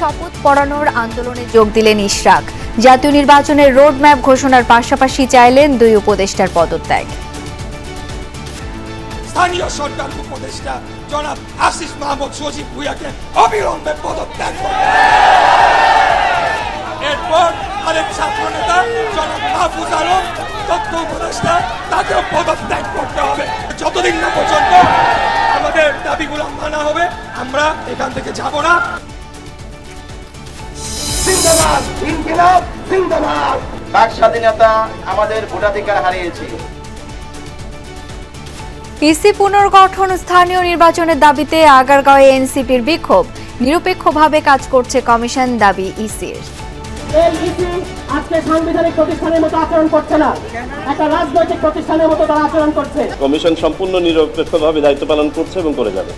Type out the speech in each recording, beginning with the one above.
শপথ পড়ানোর আন্দোলনে যোগ দিলেন ইশরাক। জাতীয় নির্বাচনের রোডম্যাপ ঘোষণার পাশাপাশি চাইলেন দুই উপদেষ্টার পদত্যাগ। স্থানীয় সরকার উপদেষ্টা জনাব আসিফ মাহমুদ সজীব ভুঁইয়াকে অবিলম্বে পদত্যাগ করতে, এরপর আরেক ছাত্র নেতা জনাব মাহফুজ আলম তথ্য উপদেষ্টা, তাকেও পদত্যাগ করতে হবে। যতদিন না পর্যন্ত আমাদের দাবিগুলো মানা হবে, আমরা এখান থেকে যাব না। জিন্দাবাদ ইনকিলাব, জিন্দাবাদ। বাক স্বাধীনতা আমাদের ভোটাধিকার হারিয়েছে। ইসি পুনর্গঠন, স্থানীয় নির্বাচনের দাবিতে আগারগাঁওয়ে এনসিপির বিক্ষোভ। নিরপেক্ষভাবে কাজ করছে কমিশন, দাবি ইসির। এই ইসি আজকে সাংবিধানিক প্রতিষ্ঠানের মতো আচরণ করছে না, একটা রাজনৈতিক প্রতিষ্ঠানের মতো তারা আচরণ করছে। কমিশন সম্পূর্ণ নিরপেক্ষভাবে দায়িত্ব পালন করছে এবং করে যাবে।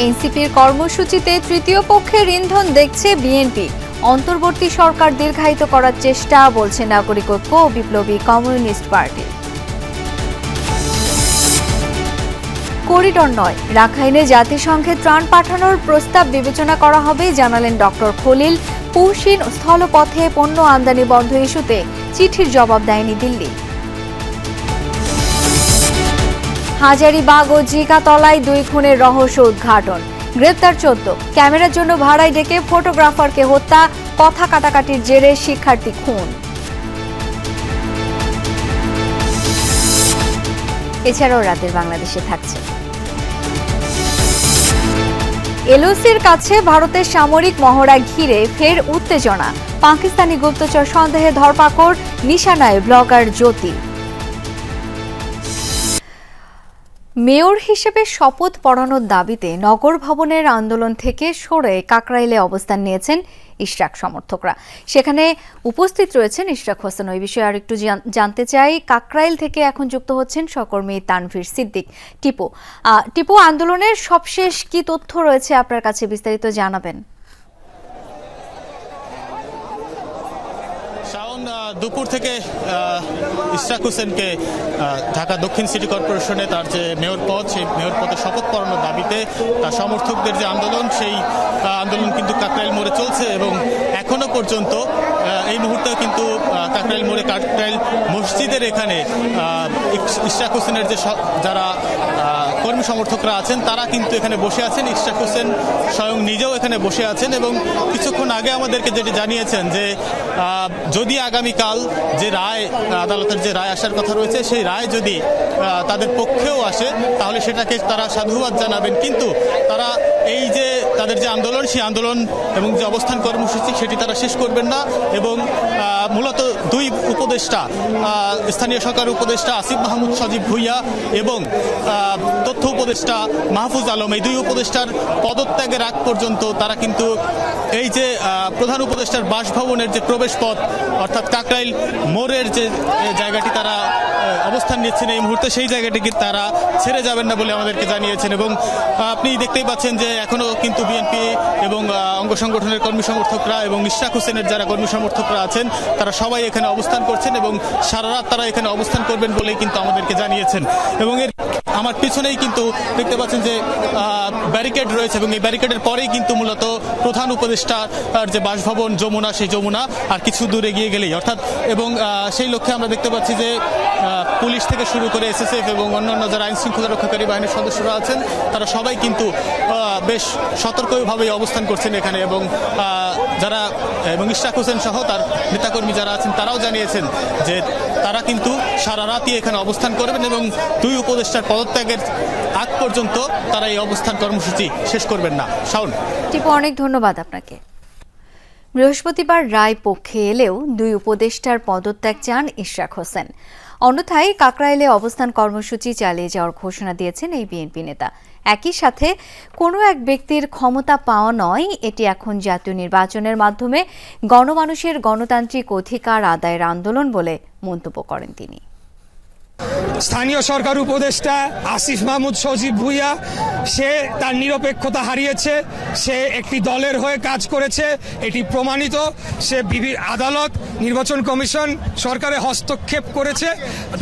এনসিপির কর্মসূচিতে তৃতীয় পক্ষের ইন্ধন দেখছে বিএনপি। অন্তর্বর্তী সরকার দীর্ঘায়িত করার চেষ্টা, বলছে নাগরিক ঐক্য ও বিপ্লবী কমিউনিস্ট পার্টি। করিডোর নয়, রাখাইনে জাতিসংঘে ত্রাণ পাঠানোর প্রস্তাব বিবেচনা করা হবে, জানালেন ডক্টর খলিল। পৌষিন স্থলপথে পণ্য আমদানি বন্ধ ইস্যুতে চিঠির জবাব দেয়নি দিল্লি। হাজারীবাগ ও জিগাতলায় দুই খুনের রহস্য উদ্ঘাটন, গ্রেপ্তার 14। ক্যামেরার জন্য ভাড়ায় ডেকে ফটোগ্রাফারকে হত্যা, কথা কাটাকাটির জেরে শিক্ষার্থী খুন। এছাড়াও রাতের বাংলাদেশে থাকছে এলওসির কাছে ভারতের সামরিক মহড়া ঘিরে ফের উত্তেজনা। পাকিস্তানি গুপ্তচর সন্দেহে ধরপাকড়, নিশানায় ব্লগার জ্যোতি। মেয়র হিসেবে শপথ পড়ানোর দাবিতে নগর ভবনের আন্দোলন থেকে সরে কাকরাইলে অবস্থান নিয়েছেন ইশরাক সমর্থকরা। সেখানে উপস্থিত রয়েছেন ইশরাক হোসেন। ওই বিষয়ে আর একটু জানতে চাই। কাকরাইল থেকে এখন যুক্ত হচ্ছেন সহকর্মী তানভীর সিদ্দিক। টিপু, আন্দোলনের সবশেষ কি তথ্য রয়েছে আপনার কাছে, বিস্তারিত জানাবেন। দুপুর থেকে ইশরাক হোসেনকে ঢাকা দক্ষিণ সিটি কর্পোরেশনে তার যে মেয়র পদ, সেই মেয়র পদে শপথ পড়ানোর দাবিতে তার সমর্থকদের যে আন্দোলন, সেই আন্দোলন কিন্তু কাকরাইল মোড়ে চলছে এবং এখনো পর্যন্ত এই মুহূর্তে কিন্তু কাকরাইল মোড়ে, কাকরাইল মসজিদের এখানে ইশরাক হোসেনের যে যারা কর্মী সমর্থকরা আছেন তারা কিন্তু এখানে বসে আছেন। ইশরাক হোসেন স্বয়ং নিজেও এখানে বসে আছেন এবং কিছুক্ষণ আগে আমাদেরকে যেটি জানিয়েছেন যে যদি আগামীকাল যে রায়, আদালতের যে রায় আসার কথা রয়েছে, সেই রায় যদি তাদের পক্ষেও আসে তাহলে সেটাকে তারা সাধুবাদ জানাবেন, কিন্তু তারা এই যে তাদের যে আন্দোলন, সেই আন্দোলন এবং যে অবস্থান কর্মসূচি সেটি তারা শেষ করবেন না। এবং মূলত দুই উপদেষ্টা, স্থানীয় সরকার উপদেষ্টা আসিফ মাহমুদ সজীব ভুঁইয়া এবং তথ্য উপদেষ্টা মাহফুজ আলম, এই দুই উপদেষ্টার পদত্যাগের আগ পর্যন্ত তারা কিন্তু এই যে প্রধান উপদেষ্টার বাসভবনের যে প্রবেশ পথ, অর্থাৎ কাকরাইল মোড়ের যে জায়গাটি তারা অবস্থান নিচ্ছেন এই মুহূর্তে, সেই জায়গাটিকে তারা ছেড়ে যাবেন না বলে আমাদেরকে জানিয়েছেন। এবং আপনি দেখতেই পাচ্ছেন যে এখনো কিন্তু বিএনপি এবং অঙ্গ সংগঠনের কর্মী সমর্থকরা এবং ইশরাক হোসেনের যারা কর্মী সমর্থকরা আছেন তারা সবাই এখানে অবস্থান করছেন এবং সারা রাত তারা এখানে অবস্থান করবেন বলেই কিন্তু আমাদেরকে জানিয়েছেন। এবং এর আমার পিছনেই কিন্তু দেখতে পাচ্ছেন যে ব্যারিকেড রয়েছে এবং এই ব্যারিকেডের পরেই কিন্তু মূলত প্রধান উপদেষ্টার যে বাসভবন যমুনা, সেই যমুনা আর কিছু দূর এগিয়ে গেলেই অর্থাৎ, এবং সেই লক্ষ্যে আমরা দেখতে পাচ্ছি যে পুলিশ থেকে শুরু করে এসএসএফ এবং অন্যান্য যারা আইন শৃঙ্খলা রক্ষাকারী বাহিনীর সদস্যরা আছেন তারা সবাই কিন্তু বেশ সতর্কভাবে অবস্থান করছেন এখানে। এবং যারা এবং ইশরাক হোসেন সহ তার নেতাকর্মী যারা আছেন তারাও জানিয়েছেন যে তারা কিন্তু সারা রাতই এখানে অবস্থান করবেন এবং দুই উপদেষ্টার পদত্যাগের আগ পর্যন্ত তারা এই অবস্থান কর্মসূচি শেষ করবেন না। শাওন, টিপু, অনেক ধন্যবাদ আপনাকে। বৃহস্পতিবার রায় পক্ষে এলেও দুই উপদেষ্টার পদত্যাগ চান ইশরাক হোসেন। অন্যথায় কাকরাইলে অবস্থান কর্মসূচি চালিয়ে যাওয়ার ঘোষণা দিয়েছেন এই বিএনপি নেতা। একই সাথে কোনো এক ব্যক্তির ক্ষমতা পাওয়া নয়, এটি এখন জাতীয় নির্বাচনের মাধ্যমে গণমানুষের গণতান্ত্রিক অধিকার আদায়ের আন্দোলন বলে মন্তব্য করেন তিনি। স্থানীয় সরকার উপদেষ্টা আসিফ মাহমুদ সজীব ভুঁইয়া সে তার নিরপেক্ষতা হারিয়েছে, সে একটি দলের হয়ে কাজ করেছে, এটি প্রমাণিত। সে আদালত, নির্বাচন কমিশন, সরকারে হস্তক্ষেপ করেছে,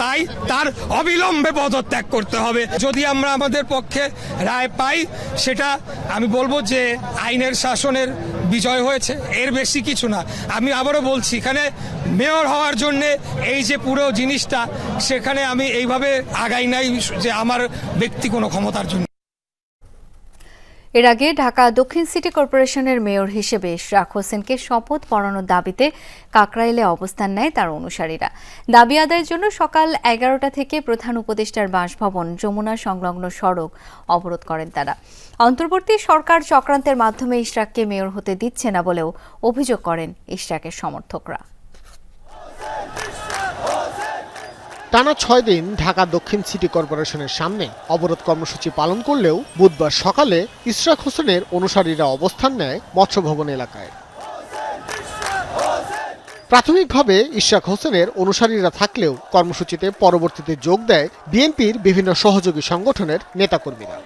তাই তার অবিলম্বে পদত্যাগ করতে হবে। যদি আমরা আমাদের পক্ষে রায় পাই, সেটা আমি বলবো যে আইনের শাসনের বিজয় হয়েছে, এর বেশি কিছু না। আমি আবারও বলছি, এখানে মেয়র হওয়ার জন্য এই যে পুরো জিনিসটা, সেখানে আমি এইভাবে আগাই নাই যে আমার ব্যক্তি কোনো ক্ষমতার জন্য। এর আগে ঢাকা দক্ষিণ সিটি কর্পোরেশনের মেয়র হিসেবে ইশরাক হোসেনকে শপথ পড়ানোর দাবিতে কাকরাইলে অবস্থান নেয় তার অনুসারীরা। দাবি আদায়ের জন্য সকাল 11টা থেকে প্রধান উপদেষ্টার বাসভবন যমুনা সংলগ্ন সড়ক অবরোধ করেন তারা। অন্তর্বর্তী সরকার চক্রান্তের মাধ্যমে ইশরাককে মেয়র হতে দিচ্ছে না বলেও অভিযোগ করেন ইশরাকের সমর্থকরা। টানা 6 দিন ঢাকা দক্ষিণ সিটি কর্পোরেশনের সামনে অবরোধ কর্মসূচি পালন করলেও বুধবার সকালে ইশরাক হোসেনের অনুসারীরা অবস্থান নেয় মৎস্য ভবন এলাকায়। প্রাথমিকভাবে ইশরাক হোসেনের অনুসারীরা থাকলেও কর্মসূচিতে পরবর্তীতে যোগ দেয় বিএনপির বিভিন্ন সহযোগী সংগঠনের নেতাকর্মীরা।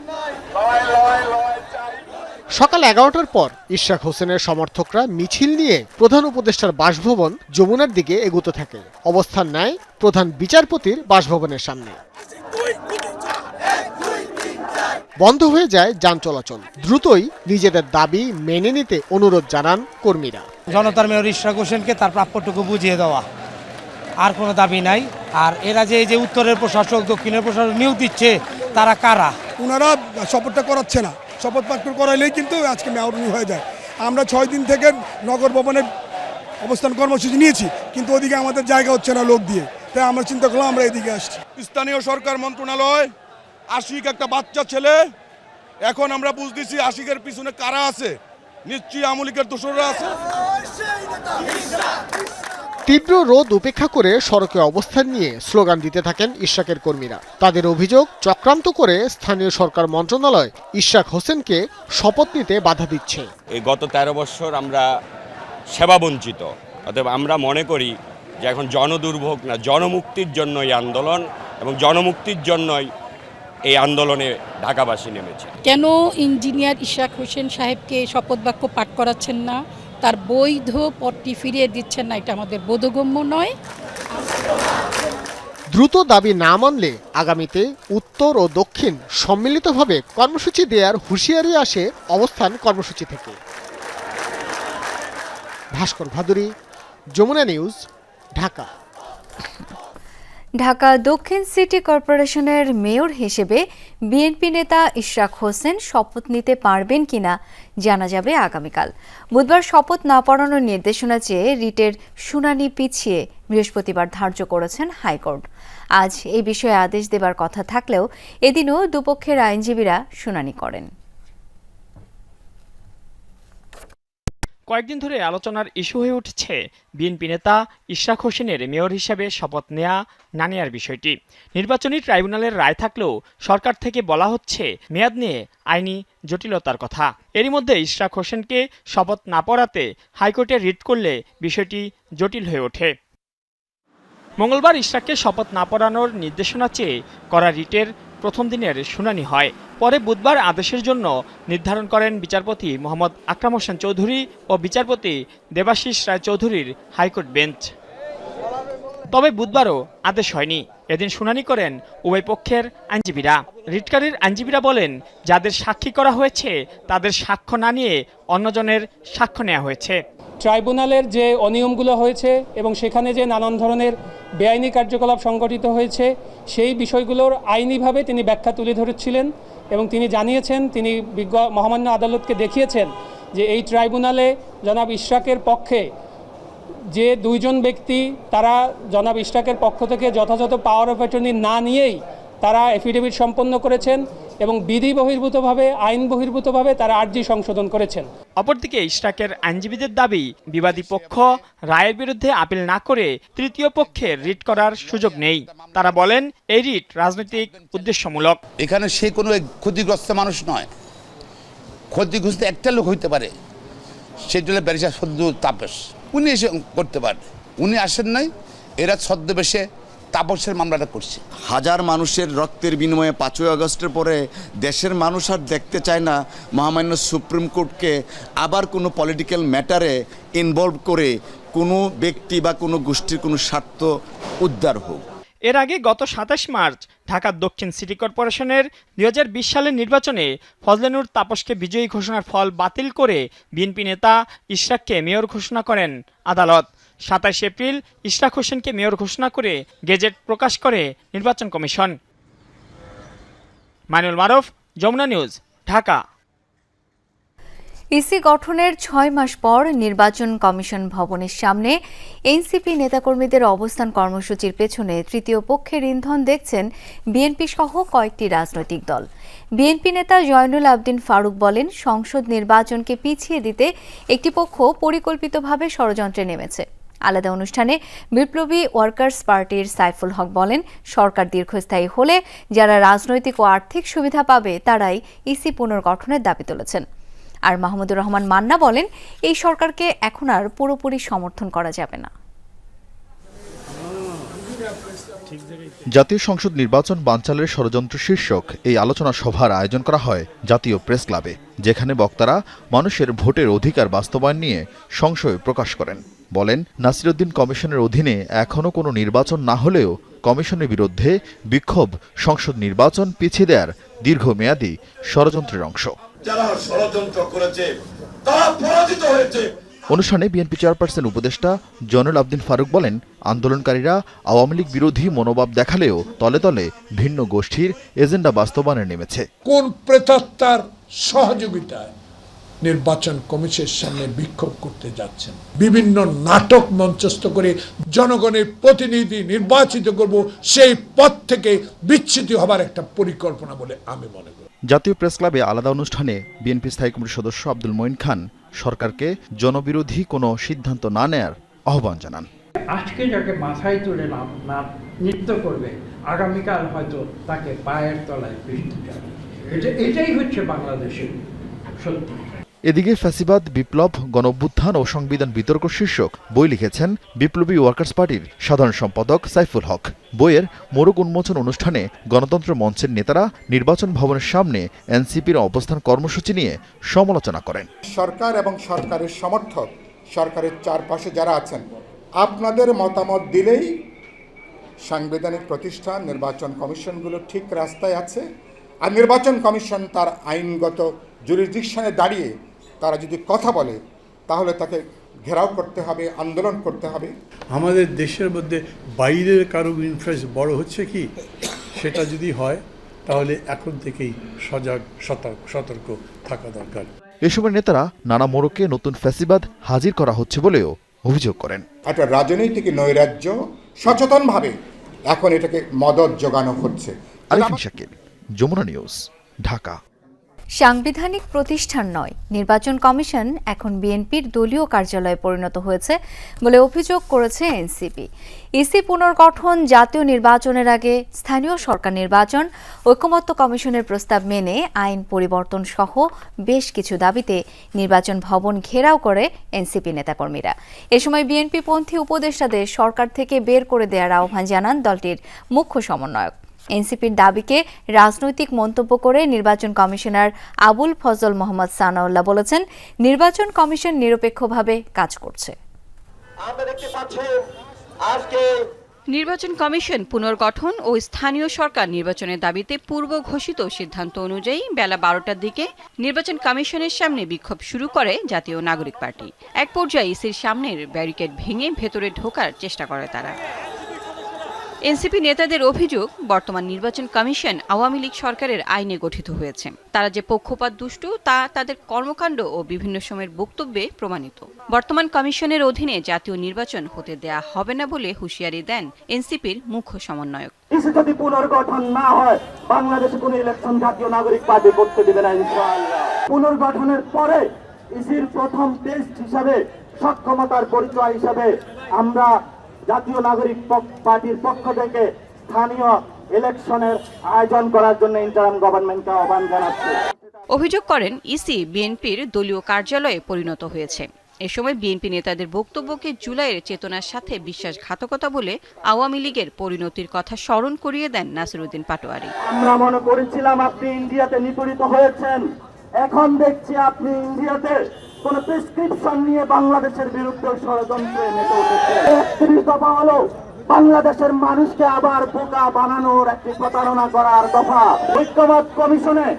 সকাল 11টার পর ইশরাক হোসেনের সমর্থকরা মিছিল নিয়ে প্রধান উপদেষ্টার বাসভবন যমুনার দিকে এগোতে থাকে। অবস্থান নেয় প্রধান বিচারপতির বাসভবনের সামনে। বন্ধ হয়ে যায় যান চলাচল। দ্রুতই নিজেদের দাবি মেনে নিতে অনুরোধ জানান কর্মীরা। জনতার মেয়র ইশরাক হোসেনকে তার প্রাপ্যটুকু বুঝিয়ে দেওয়া, আর কোনো দাবি নাই। আর এরা যে এই যে উত্তরের প্রশাসক, দক্ষিণের প্রশাসক নিয়োগ দিচ্ছে, তারা কারা? ওনারা শপথটা করাচ্ছে না, শপথ বাক্য করাইলেই কিন্তু আজকে মেয়র হয়ে যায়। আমরা 6 দিন থেকে নগর ভবনে অবস্থান কর্মসূচি নিয়েছি, কিন্তু ওদিকে আমাদের জায়গা হচ্ছে না লোক দিয়ে, তাই আমরা চিন্তা করলাম আমরা এদিকে আসছি। স্থানীয় সরকার মন্ত্রণালয়, আশিক একটা বাচ্চা ছেলে, এখন আমরা বুঝতেছি আশিকের পিছনে কারা আছে, নিশ্চয়ই আওয়ামী লীগের দোসররা আছে। তীব্র রোদ উপেক্ষা করে সড়কে অবস্থান নিয়ে স্লোগান দিতে থাকেন ইশরাকের কর্মীরা। তাদের অভিযোগ, চক্রান্ত করে স্থানীয় সরকার মন্ত্রণালয় ইশরাক হোসেনকে শপথ নিতে বাধা দিচ্ছে। এই গত 13 বছর আমরা সেবা বঞ্চিত, অতএব আমরা মনে করি যে এখন জনদুর্ভোগ না, জনমুক্তির জন্য এই আন্দোলন, এবং জনমুক্তির জন্যই এই আন্দোলনে ঢাকাবাসী নেমেছে। কেন ইঞ্জিনিয়ার ইশরাক হোসেন সাহেবকে শপথ বাক্য পাঠ করাচ্ছেন না, তার বৈধ পদটি ফিরিয়ে দিচ্ছেন না, এটা আমাদের বোধগম্য নয়। দ্রুত দাবি না মানলে আগামীতে উত্তর ও দক্ষিণ সম্মিলিতভাবে কর্মসূচি দেওয়ার হুঁশিয়ারি আসে অবস্থান কর্মসূচি থেকে। ভাস্কর ভাদুরী, যমুনা নিউজ, ঢাকা। ঢাকা দক্ষিণ সিটি কর্পোরেশনের মেয়র হিসেবে বিএনপি নেতা ইশরাক হোসেন শপথ নিতে পারবেন কিনা জানা যাবে আগামীকাল। বুধবার শপথ না পড়ানোর নির্দেশনা চেয়ে রিটের শুনানি পিছিয়ে বৃহস্পতিবার ধার্য করেছেন হাইকোর্ট। আজ এই বিষয়ে আদেশ দেবার কথা থাকলেও এদিনও দুপক্ষের আইনজীবীরা শুনানি করেন। কয়েকদিন ধরে আলোচনার ইস্যু হয়ে উঠছে বিএনপি নেতা ইশরাক হোসেনের মেয়র হিসেবে শপথ নেওয়া না নেওয়ার বিষয়টি। নির্বাচনী ট্রাইব্যুনালের রায় থাকলেও সরকার থেকে বলা হচ্ছে মেয়াদ নিয়ে আইনি জটিলতার কথা। এরই মধ্যে ইশরাক হোসেনকে শপথ না পড়াতে হাইকোর্টে রিট করলে বিষয়টি জটিল হয়ে ওঠে। মঙ্গলবার ইশরাককে শপথ না পড়ানোর নির্দেশনা চেয়ে করা রিটের প্রথম দিনের শুনানি হয়। পরে বুধবার আদেশের জন্য নির্ধারণ করেন বিচারপতি মোহাম্মদ আকরাম হোসেন চৌধুরী ও বিচারপতি দেবাশিস রায় চৌধুরীর হাইকোর্ট বেঞ্চ। তবে বুধবারও আদেশ হয়নি। এদিন শুনানি করেন উভয় পক্ষের আইনজীবীরা। রিটকারীর আইনজীবীরা বলেন, যাদের সাক্ষী করা হয়েছে তাদের সাক্ষ্য না নিয়ে অন্যজনের সাক্ষ্য নেওয়া হয়েছে। ট্রাইব্যুনালের যে অনিয়মগুলো হয়েছে এবং সেখানে যে নানান ধরনের বেআইনি কার্যকলাপ সংগঠিত হয়েছে, সেই বিষয়গুলোর আইনিভাবে তিনি ব্যাখ্যা তুলে ধরেছিলেন এবং তিনি জানিয়েছেন, তিনি মহামান্য আদালতকে দেখিয়েছেন যে এই ট্রাইব্যুনালে জনাব ইশরাকের পক্ষে যে 2 জন ব্যক্তি, তারা জনাব ইশরাকের পক্ষ থেকে যথাযথ পাওয়ার অফ অ্যাটর্নি না নিয়েই তারা এফিডেভিট সম্পন্ন করেছেন এবং বিধি বহির্ভূতভাবে, আইন বহির্ভূতভাবে তারা আর্জি সংশোধন করেছেন। অপরদিকে ইশরাকের আইনজীবীদের দাবি, বিবাদী পক্ষ রায়ের বিরুদ্ধে আপিল না করে তৃতীয় পক্ষের রিট করার সুযোগ নেই। তারা বলেন, এই রিট রাজনৈতিক উদ্দেশ্যমূলক। এখানে সে কোনো ক্ষতিগ্রস্ত মানুষ নয়, ক্ষতিগ্রস্ত একটা লোক হইতে পারে, সেটা হলো ব্যারিস্টার সদ্য তাপস। উনি এসে করতে পারে, উনি আসেন নাই। এরা ছদ্মবেশে তাপসের মামলাটা করছে। হাজার মানুষের রক্তের বিনিময়ে 5ই আগস্টের পরে দেশের মানুষ আর দেখতে চায় না মহামান্য সুপ্রিম কোর্টকে আবার কোনো পলিটিক্যাল ম্যাটারে ইনভলভ করে কোনো ব্যক্তি বা কোনো গোষ্ঠীর কোনো স্বার্থ উদ্ধার হোক। এর আগে গত 27 মার্চ ঢাকা দক্ষিণ সিটি কর্পোরেশনের 2020 সালের নির্বাচনে ফজলে নূর তাপসকে বিজয়ী ঘোষণার ফল বাতিল করে বিএনপি নেতা ইশরাককে মেয়র ঘোষণা করেন আদালত। 27 এপ্রিল ইশরাক হোসেনকে মেয়র ঘোষণা করে গেজেট প্রকাশ করে নির্বাচন কমিশন। মাইনুল মারুফ, যমুনা নিউজ, ঢাকা। ইসি গঠনের 6 মাস পর নির্বাচন কমিশন ভবনের সামনে এনসিপি নেতাকর্মীদের অবস্থান কর্মসূচির পেছনে তৃতীয় পক্ষের ইন্ধন দেখছেন বিএনপি সহ কয়েকটি রাজনৈতিক দল। বিএনপি নেতা জয়নুল আবদিন ফারুক বলেন, সংসদ নির্বাচনকে পিছিয়ে দিতে একটি পক্ষ পরিকল্পিতভাবে ষড়যন্ত্রে নেমেছে। আলাদা অনুষ্ঠানে বিপ্লবী ওয়ার্কার্স পার্টির সাইফুল হক বলেন, সরকার দীর্ঘস্থায়ী হলে যারা রাজনৈতিক ও আর্থিক সুবিধা পাবে তারাই ইসি পুনর্গঠনের দাবি তুলেছেন। আর মাহমুদুর রহমান মান্না বলেন, এই সরকারকে এখন আর পুরোপুরি সমর্থন করা যাবে না। জাতীয় সংসদ নির্বাচন বানচালের ষড়যন্ত্র শীর্ষক এই আলোচনা সভার আয়োজন করা হয় জাতীয় প্রেস ক্লাবে, যেখানে বক্তারা মানুষের ভোটের অধিকার বাস্তবায়ন নিয়ে সংশয় প্রকাশ করেন। বলেন, নাসিরউদ্দিন কমিশনের অধীনে এখনও কোনো নির্বাচন না হলেও কমিশনের বিরুদ্ধে বিক্ষোভ সংসদ নির্বাচন পিছিয়ে দেওয়ার দীর্ঘমেয়াদী ষড়যন্ত্রের অংশ। যারা ষড়যন্ত্র করেছে তারা পরাজিত হয়েছে। অনুষ্ঠানে বিএনপি চেয়ারপারসন উপদেষ্টা জয়নুল আবদিন ফারুক বলেন, আন্দোলনকারীরা আওয়ামী লীগ বিরোধী মনোভাব দেখালেও তলে তলে ভিন্ন গোষ্ঠীর এজেন্ডা বাস্তবায়নে নেমেছে। কোন প্রেতাত্মার সহযোগিতায় নির্বাচন কমিশনের সামনে বিক্ষোভ করতে যাচ্ছেন? বিভিন্ন নাটক মঞ্চস্থ করে জনগণের প্রতিনিধি নির্বাচিত করব, সেই পথ থেকে বিচ্যুত হবার একটা পরিকল্পনা বলে আমি মনে করি। জাতীয় প্রেস ক্লাবে আলাদা অনুষ্ঠানে বিএনপি স্থায়ী কমিটির সদস্য আব্দুল মঈন খান সরকারকে জনবিরোধী কোনো সিদ্ধান্ত না নেয়ার আহ্বান জানান। আজকে যাকে মাথায় তুলে না নৃত্য করবে, আগামীকাল হয়তো তাকে পায়ের তলায় পিষতে যাবে। এটাই হচ্ছে বাংলাদেশের সত্যি। এদিকে ফ্যাসিবাদ, বিপ্লব, গণঅভ্যুত্থান ও সংবিধান বিতর্ক শীর্ষক বই লিখেছেন বিপ্লবী ওয়ার্কার্স পার্টির সাধারণ সম্পাদক সাইফুল হক। বইয়ের মোড়ক উন্মোচন অনুষ্ঠানে গণতন্ত্র মঞ্চের নেতারা নির্বাচন ভবনের সামনে এনসিপির অবস্থান কর্মসূচি নিয়ে সমালোচনা করেন। সরকার এবং সরকারের সমর্থক, সরকারের চারপাশে যারা আছেন, আপনাদের মতামত দিলেই সাংবিধানিক প্রতিষ্ঠান নির্বাচন কমিশনগুলো ঠিক রাস্তায় আছে। আর নির্বাচন কমিশন তার আইনগত জুরিসডিকশনে দাঁড়িয়ে তারা যদি কথা বলে তাহলে তাকে ঘেরাও করতে হবে, আন্দোলন করতে হবে। আমাদের দেশের মধ্যে বাইরের কারো ইনফ্লুয়েন্স বড় হচ্ছে কি, সেটা যদি হয় তাহলে এখন থেকেই সজাগ সতর্ক থাকা দরকার। এসবের নেতারা নানা মোড়কে নতুন ফ্যাসিবাদ হাজির করা হচ্ছে বলেও অভিযোগ করেন। একটা রাজনৈতিক নৈরাজ্য সচেতনভাবে এখন এটাকে মদত যোগানো হচ্ছে। আরিফিন শাকিল, যমুনা নিউজ, ঢাকা। সাংবিধানিক প্রতিষ্ঠান নয়, নির্বাচন কমিশন এখন বিএনপির দলীয় কার্যালয়ে পরিণত হয়েছে বলে অভিযোগ করেছে এনসিপি। ইসি পুনর্গঠন, জাতীয় নির্বাচনের আগে স্থানীয় সরকার নির্বাচন, ঐকমত্য কমিশনের প্রস্তাব মেনে আইন পরিবর্তন সহ বেশ কিছু দাবিতে নির্বাচন ভবন ঘেরাও করে এনসিপি নেতাকর্মীরা। এ সময় বিএনপিপন্থী উপদেষ্টাদের সরকার থেকে বের করে দেওয়ার আহ্বান জানান দলটির মুখ্য সমন্বয়ক। এনসিপির দাবিকে রাজনৈতিক মন্তব্য করে নির্বাচন কমিশনার আবুল ফজল মোহাম্মদ সানাউল্লাহ বলেছেন, নির্বাচন কমিশন নিরপেক্ষভাবে কাজ করছে। নির্বাচন কমিশন পুনর্গঠন ও স্থানীয় সরকার নির্বাচনের দাবিতে পূর্ব ঘোষিত সিদ্ধান্ত অনুযায়ী বেলা 12টার দিকে নির্বাচন কমিশনের সামনে বিক্ষোভ শুরু করে জাতীয় নাগরিক পার্টি। এক পর্যায়ে ইসির সামনের ব্যারিকেড ভেঙে ভেতরে ঢোকার চেষ্টা করে তারা। এনসিপি নেতাদের অভিযোগ, বর্তমান নির্বাচন কমিশন আওয়ামী লীগ সরকারের আইনে গঠিত হয়েছে। তারা যে পক্ষপাত দুষ্ট তা তাদের কর্মকাণ্ড ও বিভিন্ন সময়ের বক্তব্যে প্রমাণিত। বর্তমান কমিশনের অধীনে জাতীয় নির্বাচন হতে দেয়া হবে না বলে হুঁশিয়ারি দেন এনসিপির মুখ্য সমন্বয়ক। যদি পুনর্গঠন না হয়, বাংলাদেশে কোনো ইলেকশন জাতীয় নাগরিক পার্টি করতে দেবে না ইনশাআল্লাহ। পুনর্গঠনের পরে ইসির প্রথম টেস্ট হিসাবে, সক্ষমতার পরিচয় হিসাবে আমরা জাতীয় নাগরিক পার্টির পক্ষ থেকে স্থানীয় ইলেকশনের আয়োজন করার জন্য ইন্টারিম গভর্নমেন্টকে আহ্বান জানাচ্ছি। অভিযোগ করেন, ইসি বিএনপির দলীয় কার্যালয়ে পরিণত হয়েছে। এ সময় বিএনপি নেতাদের বক্তব্যকে জুলাইয়ের চেতনার সাথে বিশ্বাসঘাতকতা বলে আওয়ামী লীগের পরিণতির কথা স্মরণ করিয়ে দেন নাসিরউদ্দিন পাটোয়ারী। আমরা মনে করেছিলাম আপনি ইন্ডিয়াতে নিপীড়িত হয়েছেন, এখন দেখছি আপনি ইন্ডিয়াতে কোন প্রেসক্রিপশন নিয়ে বাংলাদেশের বিরুদ্ধে ষড়যন্ত্রে মেতে উঠেছে। ৩১ দফা হলো বাংলাদেশের মানুষকে আবার বোকা বানানোর একটি প্রতারণা করার দফা। ঐক্যমত কমিশনে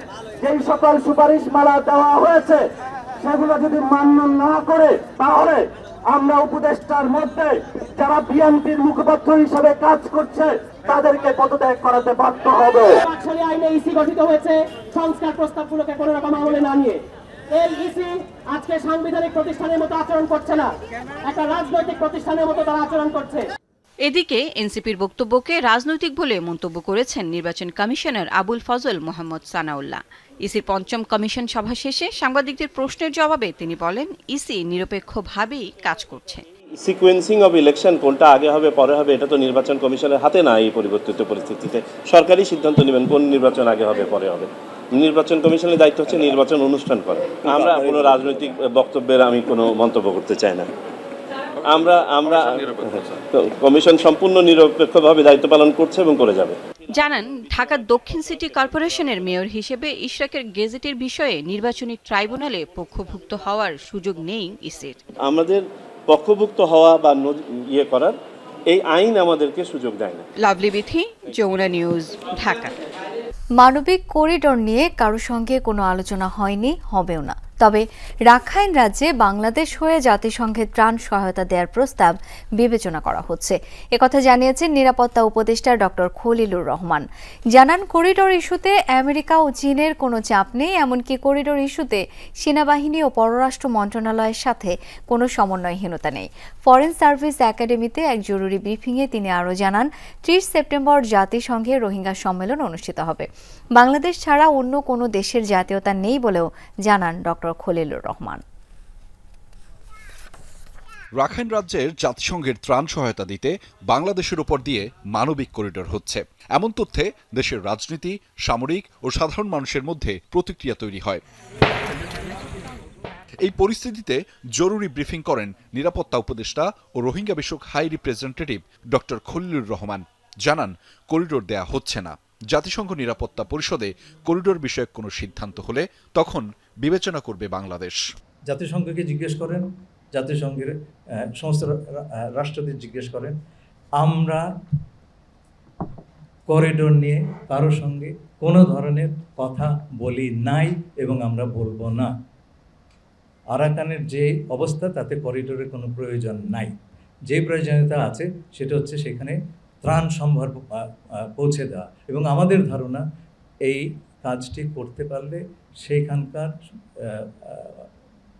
যেই সকল সুপারিশমালা দেওয়া হয়েছে সেগুলো যদি মান্য না করে তাহলে আমরা উপদেষ্টার মধ্যে যারা বিএনপির মুখপাত্র হিসেবে কাজ করছে তাদেরকে পদত্যাগ করাতে বাধ্য হবে। আইনে ইসি গঠিত হয়েছে সংস্কার প্রস্তাবগুলোকে কোনো রকম আমলে না নিয়ে। এই ইসি আজকে সাংবিধানিক প্রতিষ্ঠানের মতো আচরণ করছে না, একটা রাজনৈতিক প্রতিষ্ঠানের মতো তারা আচরণ করছে। এদিকে এনসিপির বক্তব্যকে রাজনৈতিক বলে মন্তব্য করেছেন নির্বাচন কমিশনার আবুল ফজল মোহাম্মদ সানাউল্লাহ। ইসির পঞ্চম কমিশন সভা শেষে সাংবাদিকদের প্রশ্নের জবাবে তিনি বলেন, ইসি নিরপেক্ষভাবেই কাজ করছে। সিকোয়েন্সিং অফ ইলেকশন কোনটা আগে হবে পরে হবে এটা তো নির্বাচন কমিশনের হাতে না। এই পরিবর্তিত পরিস্থিতিতে সরকারই সিদ্ধান্ত নেবেন কোন নির্বাচন আগে হবে পরে হবে। নির্বাচন কমিশনের দায়িত্ব হচ্ছে নির্বাচন অনুষ্ঠান করা। আমরা কোনো রাজনৈতিক বক্তব্যের আমি কোনো মন্তব্য করতে চাই না। আমরা কমিশন সম্পূর্ণ নিরপেক্ষভাবে দায়িত্ব পালন করছে এবং করে যাবে। জানান, ঢাকা দক্ষিণ সিটি কর্পোরেশনের মেয়র হিসেবে ইশরাকের গেজেটের বিষয়ে নির্বাচনী ট্রাইব্যুনালে পক্ষভুক্ত হওয়ার সুযোগ নেই ইসির। আমাদের পক্ষভুক্ত হওয়া বা ইয়ে করার এই আইন আমাদেরকে সুযোগ দেয় না। লাভলি বিথি, যমুনা নিউজ, ঢাকা। মানবিক করিডোর নিয়ে কারো সঙ্গে কোনো আলোচনা হয়নি, হবেও না। তবে রাখাইন রাজ্যে বাংলাদেশ হয়ে জাতিসংঘের ত্রাণ সহায়তা দেওয়ার প্রস্তাব বিবেচনা করা হচ্ছে, একথা জানিয়েছেন নিরাপত্তা উপদেষ্টা ডক্টর খলিলুর রহমান। জানান, করিডোর ইস্যুতে আমেরিকা ও চীনের কোনো চাপ নেই, এমনকি করিডোর ইস্যুতে সেনাবাহিনী ও পররাষ্ট্র মন্ত্রণালয়ের সাথে কোনো সমন্বয়হীনতা নেই। ফরেন সার্ভিস একাডেমিতে এক জরুরি ব্রিফিংয়ে তিনি আরও জানান, ৩০ সেপ্টেম্বর জাতিসংঘের রোহিঙ্গা সম্মেলন অনুষ্ঠিত হবে। বাংলাদেশ ছাড়া অন্য কোনো দেশের জাতীয়তা নেই বলেও জানান ডক্টর খলিলুর রহমান। রাখাইন রাজ্যের জাতিসংঘের ত্রাণ সহায়তা দিতে বাংলাদেশের উপর দিয়ে মানবিক করিডোর হচ্ছে, এমন তথ্যে দেশের রাজনীতি, সামরিক ও সাধারণ মানুষের মধ্যে প্রতিক্রিয়া তৈরি হয়। এই পরিস্থিতিতে জরুরি ব্রিফিং করেন নিরাপত্তা উপদেষ্টা ও রোহিঙ্গা বিষয়ক high representative doctor Khalilur Rahman. জানান, করিডোর দেয়া হচ্ছে না। জাতিসংঘ নিরাপত্তা পরিষদে করিডোর বিষয়ক কোনো সিদ্ধান্ত হলে তখন বিবেচনা করবে বাংলাদেশ। জাতিসংঘকে জিজ্ঞেস করেন, জাতিসংঘের সমস্ত রাষ্ট্রদের জিজ্ঞেস করেন, আমরা করিডোর নিয়ে কারোর সঙ্গে কোনো ধরনের কথা বলি নাই এবং আমরা বলবো না। আরাকানের যে অবস্থা তাতে করিডোরের কোনো প্রয়োজন নাই। যে প্রয়োজনীয়তা আছে সেটা হচ্ছে সেখানে ত্রাণ সম্ভার পৌঁছে দেওয়া, এবং আমাদের ধারণা এই কাজটি করতে পারলে সেইখানকার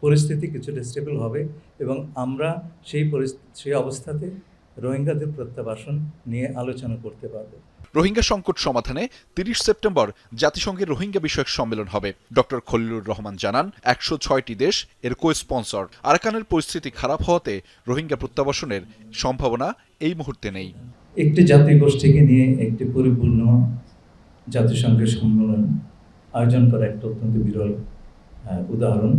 পরিস্থিতি কিছুটা স্টেবল হবে এবং আমরা সেই অবস্থাতে রোহিঙ্গাদের প্রত্যাবাসন নিয়ে আলোচনা করতে পারব। রোহিঙ্গা সংকট সমাধানে ৩০ সেপ্টেম্বর জাতিসংঘের রোহিঙ্গা বিষয়ক সম্মেলন হবে। ডক্টর খলিলুর রহমান জানান, ১০৬টি দেশ এর কো-স্পন্সর। আরাকানের পরিস্থিতি খারাপ হওয়াতে রোহিঙ্গা প্রত্যাবাসনের সম্ভাবনা এই মুহূর্তে নেই। একটি জাতিগোষ্ঠীকে নিয়ে একটি পরিপূর্ণ জাতিসংঘের সম্মেলন আয়োজন করা একটা অত্যন্ত বিরল উদাহরণ।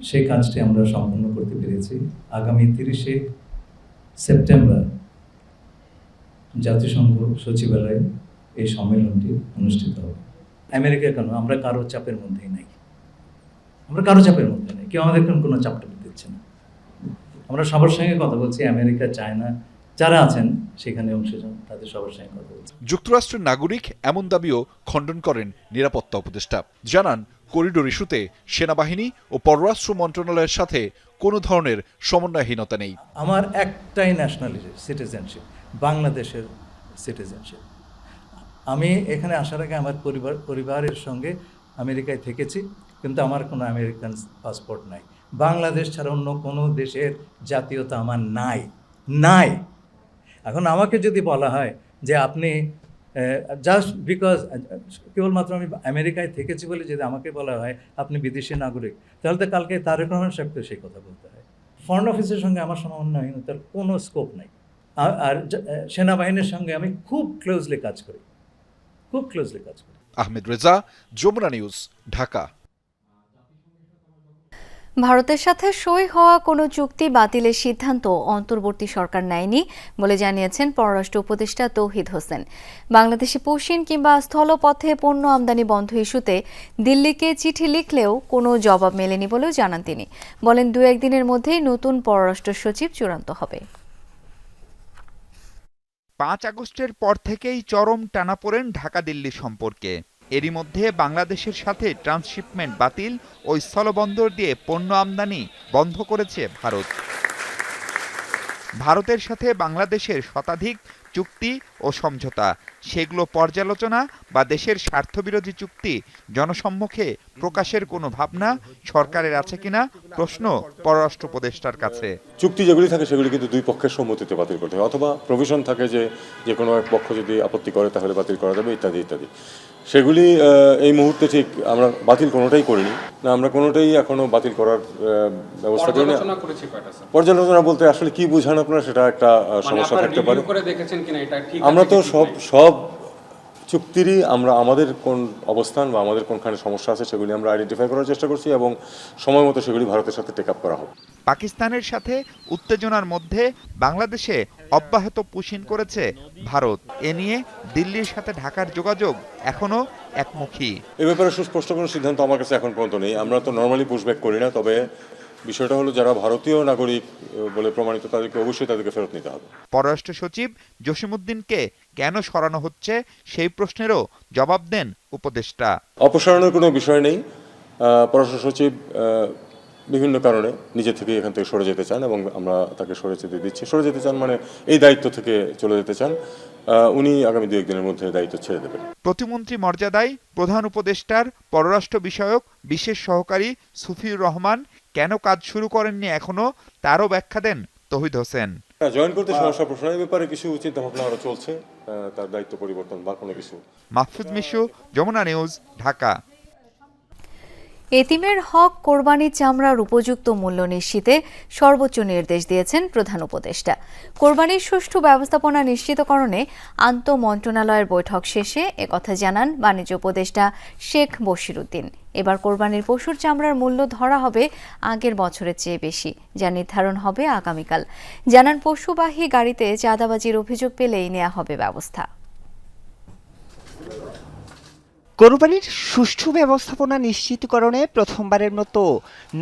সেই কাজটি আমরা সম্পন্ন করতে পেরেছি। আগামী ৩০শে সেপ্টেম্বর জাতিসংঘ সচিবালয়ে এই সম্মেলনটি অনুষ্ঠিত হবে। আমেরিকা কেন, আমরা কারো চাপের মধ্যেই নাই, আমরা কারো চাপের মধ্যে নেই, কেউ আমাদের কোনো চাপটা দিচ্ছে না। আমরা সবার সঙ্গে কথা বলছি, আমেরিকা, চায়না যারা আছেন সেখানে অংশীদার তাদের সবার সঙ্গে কথা বলছি। যুক্তরাষ্ট্রের নাগরিক এমন দাবিও খণ্ডন করেন নিরাপত্তা উপদেষ্টা। জানান, করিডোর ইস্যুতে সেনাবাহিনী ও পররাষ্ট্র মন্ত্রণালয়ের সাথে কোনো ধরনের সমন্বয়হীনতা নেই। আমার একটাই ন্যাশনালিটি, সিটিজেনশিপ, বাংলাদেশের সিটিজেনশিপ। আমি এখানে আসার আগে আমার পরিবারের সঙ্গে আমেরিকায় থেকেছি, কিন্তু আমার কোনো আমেরিকান পাসপোর্ট নাই। বাংলাদেশ ছাড়া অন্য কোনো দেশের জাতীয়তা আমার নাই। এখন আমাকে যদি বলা হয় যে আপনি জাস্ট বিকজ কেবলমাত্র আমি আমেরিকায় থেকেছি বলে যদি আমাকে বলা হয় আপনি বিদেশি নাগরিক, তাহলে তো কালকে তারেক রহমান সাহেবকে সেই কথা বলতে হয়। ফরেন অফিসের সঙ্গে আমার সমন্বয়হীনতার কোনো স্কোপ নাই। আর সেনাবাহিনীর সঙ্গে আমি খুব ক্লোজলি কাজ করি। আহমেদ রেজা, যমুনা নিউজ, ঢাকা। ভারতের সাথে সই হওয়া কোনো চুক্তি বাতিলের সিদ্ধান্ত অন্তর্বর্তী সরকার নেয়নি বলে জানিয়েছেন পররাষ্ট্র উপদেষ্টা তৌহিদ হোসেন। বাংলাদেশে পশ্চিম কিংবা স্থলপথে পণ্য আমদানি বন্ধ ইস্যুতে দিল্লিকে চিঠি লিখলেও কোনো জবাব মেলেনি বলেও জানান তিনি। বলেন 2-1 দিনের মধ্যেই নতুন পররাষ্ট্র সচিব চূড়ান্ত হবে। 5 আগস্টের পর থেকেই চরম টানাপোড়েন ঢাকা দিল্লি সম্পর্কে। এরই মধ্যে বাংলাদেশের সাথে ট্রান্সশিপমেন্ট বাতিল ও স্থলবন্দর দিয়ে পণ্য আমদানি বন্ধ করেছে ভারত। ভারতের সাথে বাংলাদেশের শতাধিক চুক্তি ও সমঝোতা, সেগুলো পর্যালোচনা বা দেশের স্বার্থবিরোধী চুক্তি জনসম্মুখে প্রকাশের কোনো ভাবনা সরকারের আছে কিনা প্রশ্ন পররাষ্ট্র উপদেষ্টার কাছে। চুক্তি যেগুলি থাকে সেগুলি কিন্তু দুই পক্ষের সম্মতিতে বাতিল করতে হয়, অথবা প্রভিশন থাকে যে কোনো এক পক্ষ যদি আপত্তি করে তাহলে বাতিল করা যাবে, ইত্যাদি ইত্যাদি। সেগুলি এই মুহূর্তে ঠিক আমরা বাতিল কোনোটাই করিনি, না আমরা কোনোটাই এখনো বাতিল করার ব্যবস্থা করিনি। পর্যালোচনা বলতে আসলে কি বুঝান আপনারা, সেটা একটা সমস্যা থাকতে পারে। আমরা তো সব চুক্তিরই আমরা আমাদের কোন অবস্থান বা আমাদের কোনখানে সমস্যা আছে সেগুলি আমরা আইডেন্টিফাই করার চেষ্টা করছি এবং সময় মতো সেগুলি ভারতের সাথে টেক আপ করা হবে। পাকিস্তানের সাথে উত্তেজনার মধ্যে বাংলাদেশে অব্যাহত পুশিন করেছে ভারত। এ নিয়ে দিল্লির সাথে ঢাকার যোগাযোগ এখনো একমুখী। এ ব্যাপারে সুস্পষ্ট কোনো সিদ্ধান্ত আমার কাছে এখন পর্যন্ত নেই। আমরা তো নর্মালি পুশব্যাক করি না, তবে বিষয়টা হলো যারা ভারতীয় নাগরিক বলে প্রমাণিত তাদেরকে অবশ্যই তাদেরকে ফেরত নিতে হবে। পররাষ্ট্র সচিব জসিমউদ্দিনকে কেন সরানো হচ্ছে সেই প্রশ্নেরও জবাব দেন উপদেষ্টা। অপসারণের কোনো বিষয় নেই। পররাষ্ট্র সচিব বিভিন্ন কারণে নিজে থেকে এখান থেকে সরে যেতে চান এবং আমরা তাকে সরে যেতে দিচ্ছি। সরে যেতে চান মানে এই দায়িত্ব থেকে চলে যেতে চান। উনি আগামী 2-1 দিনের মধ্যে দায়িত্ব ছেড়ে দেবেন। প্রতিমন্ত্রী মর্যাদায় প্রধান উপদেষ্টার পররাষ্ট্র বিষয়ক বিশেষ সহকারী সুফিউর রহমান কেন কাজ শুরু করেননি এখনো, তারও ব্যাখ্যা দেন তৌহিদ হোসেন। জয়েন করতে সমস্যা প্রশ্ন, এই ব্যাপারে কিছু চিন্তা ভাবনা আরো চলছে, তার দায়িত্ব পরিবর্তন বা কোনো কিছু। মাহফুজ মিশু, যমুনা নিউজ, ঢাকা। এতিমের হক কোরবানির চামড়ার উপযুক্ত মূল্য নিশ্চিতে সর্বোচ্চ নির্দেশ দিয়েছেন প্রধান উপদেষ্টা। কোরবানির সুষ্ঠু ব্যবস্থাপনা নিশ্চিতকরণে আন্তঃমন্ত্রণালয়ের বৈঠক শেষে একথা জানান বাণিজ্য উপদেষ্টা শেখ বশিরউদ্দিন। এবার কোরবানির পশুর চামড়ার মূল্য ধরা হবে আগের বছরের চেয়ে বেশি, যা নির্ধারণ হবে আগামীকাল। জানান পশুবাহী গাড়িতে চাঁদাবাজির অভিযোগ পেলেই নেওয়া হবে ব্যবস্থা। কোরবানির সুষ্ঠু ব্যবস্থাপনা নিশ্চিতকরণে প্রথমবারের মতো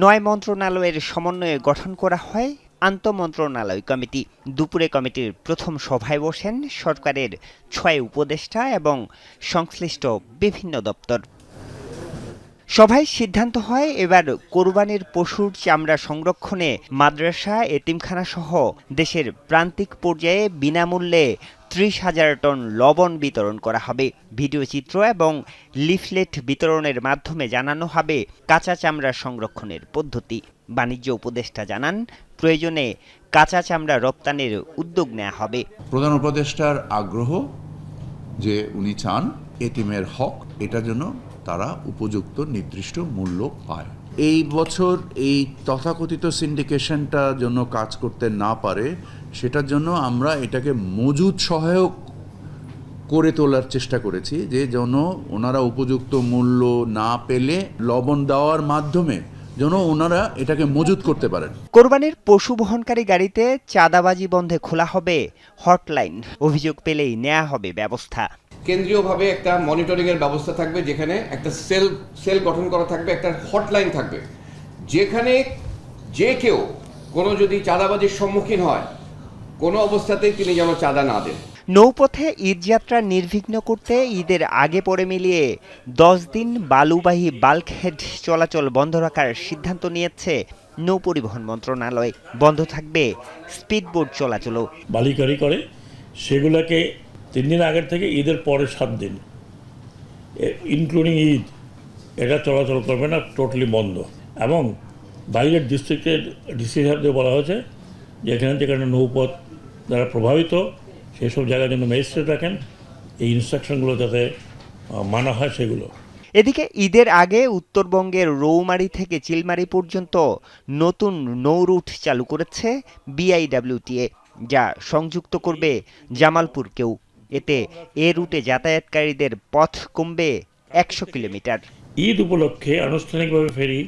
9 মন্ত্রণালয়ের সমন্বয়ে গঠন করা হয় আন্তঃমন্ত্রণালয় কমিটি। দুপুরে কমিটির প্রথম সভায় বসেন সরকারের 6 উপদেষ্টা এবং সংশ্লিষ্ট বিভিন্ন দপ্তর। সভায় সিদ্ধান্ত হয় এবার কোরবানির পশুর চামড়া সংরক্ষণে মাদ্রাসা, এতিমখানা সহ দেশের প্রান্তিক পর্যায়ে বিনামূল্যে 30,000 টন লবণ বিতরণ করা হবে। ভিডিও চিত্র এবং লিফলেট বিতরণের মাধ্যমে জানানো হবে কাঁচা চামড়া সংরক্ষণের পদ্ধতি। বাণিজ্য উপদেষ্টা জানান প্রয়োজনে কাঁচা চামড়া রপ্তানির উদ্যোগ নেওয়া হবে। প্রধান উপদেষ্টার আগ্রহ যে উনি চান এতিমের হক, এটার জন্য তারা উপযুক্ত নির্দিষ্ট মূল্য পায়। এই বছর এই তথাকথিত সিন্ডিকেশনটা জন্য কাজ করতে না পারে, সেটার জন্য আমরা এটাকে মজুদ সহায়ক করে তোলার চেষ্টা করেছি, যে যেন ওনারা উপযুক্ত মূল্য না পেলে লবণ দেওয়ার মাধ্যমে যেন ওনারা এটাকে মজুদ করতে পারেন। কোরবানির পশু বহনকারী গাড়িতে চাঁদাবাজি বন্ধে খোলা হবে হটলাইন, অভিযোগ পেলেই নেওয়া হবে ব্যবস্থা। কেন্দ্রীয়ভাবে একটা মনিটরিং এর ব্যবস্থা থাকবে, যেখানে একটা সেল গঠন করা থাকবে, একটা হটলাইন থাকবে, যেখানে যে কেউ কোনো যদি চাঁদাবাজির সম্মুখীন হয় কোনো অবস্থাতেই তিনি যেন চাঁদা না দেন। নৌপথে ঈদযাত্রা নির্বিঘ্ন করতে ঈদের আগে পরে মিলিয়ে 10 দিন বালুবাহী বাল্কহেড চলাচল বন্ধ রাখার সিদ্ধান্ত নিয়েছে নৌ পরিবহন মন্ত্রণালয়। বন্ধ থাকবে স্পিডবোট চলাচলও। বালিকারি করে সেগুলোকে 3 দিন আগের থেকে ঈদের পরে 7 দিন ইনক্লুডিং ঈদ এটা চলাচল করবে না, টোটালি বন্ধ। এবং বাইরের ডিস্ট্রিক্টের ডিসি সাহেবদের বলা হয়েছে যে যেখানে নৌপথ দ্বারা প্রভাবিত সেসব জায়গার জন্য ম্যাজিস্ট্রেট রাখেন, এই ইনস্ট্রাকশনগুলো যাতে মানা হয় সেগুলো। এদিকে ঈদের আগে উত্তরবঙ্গের রৌমারী থেকে চিলমারী পর্যন্ত নতুন নৌ রুট চালু করেছে বিআইডব্লিউটিএ, যা সংযুক্ত করবে জামালপুরকেও। এতে এ রুটে যাতায়াতকারীদের পথ কমবে 100 কিলোমিটার। ঈদ উপলক্ষে আনুষ্ঠানিকভাবে ফেরি